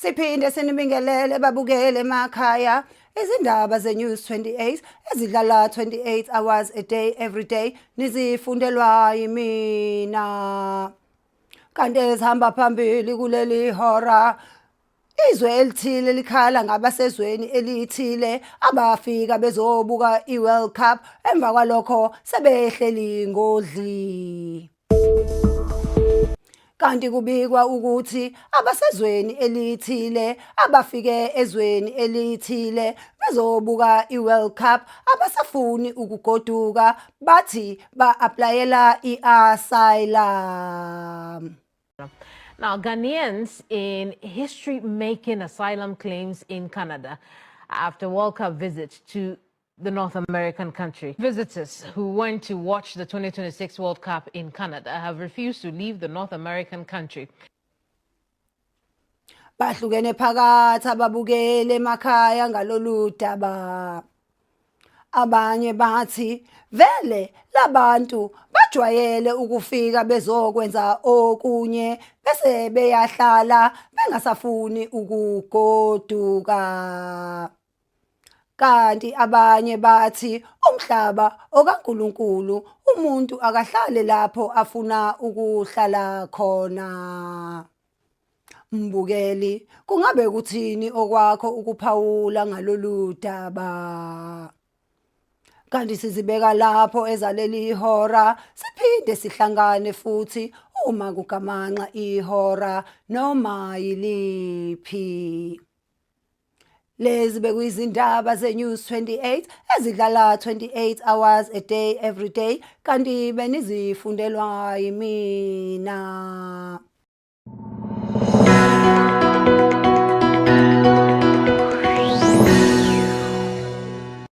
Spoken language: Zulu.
Siphinde sinibingelele babukele emakhaya izindaba zeNews 28 ezidlala 28 hours a day every day nizifundelwa yimina. Kanti ezihamba phambili kuleli hora izwe elithile likhala ngabasezweni elithile abafika bezobuka iWorld Cup emva kwalokho sebehleli ngodli. Kanti kubikwa ukuthi abasezweni elithile abafike ezweni elithile bezobuka iWorld Cup abasafuni ukugoduka bathi ba-applyela i-asylum. Now, Ghanaians in history-making asylum claims in Canada after World Cup visit to the North American country. Visitors who went to watch the 2026 World Cup in Canada have refused to leave the North American country. Bahlukene phakathi ababukele emakhaya ngalolu daba. Abanye bathi vele labantu bajwayele ukufika bezokwenza okunye bese beyahlala bengasafuni ukugoduka. Kanti abanye bathi umhlaba okaNkulunkulu umuntu akahlale lapho afuna ukuhlala khona. Mbukeli, kungabe kuthini okwakho ukuphawula ngalolu daba? Kanti sizibeka lapho ezaleli ihora siphinde sihlangane futhi uma kugamanxa ihora noma yiliphi. Lezi bekuyizindaba zeNews 28 ezidlala 28 hours a day every day kanti benizifundelwa yimina.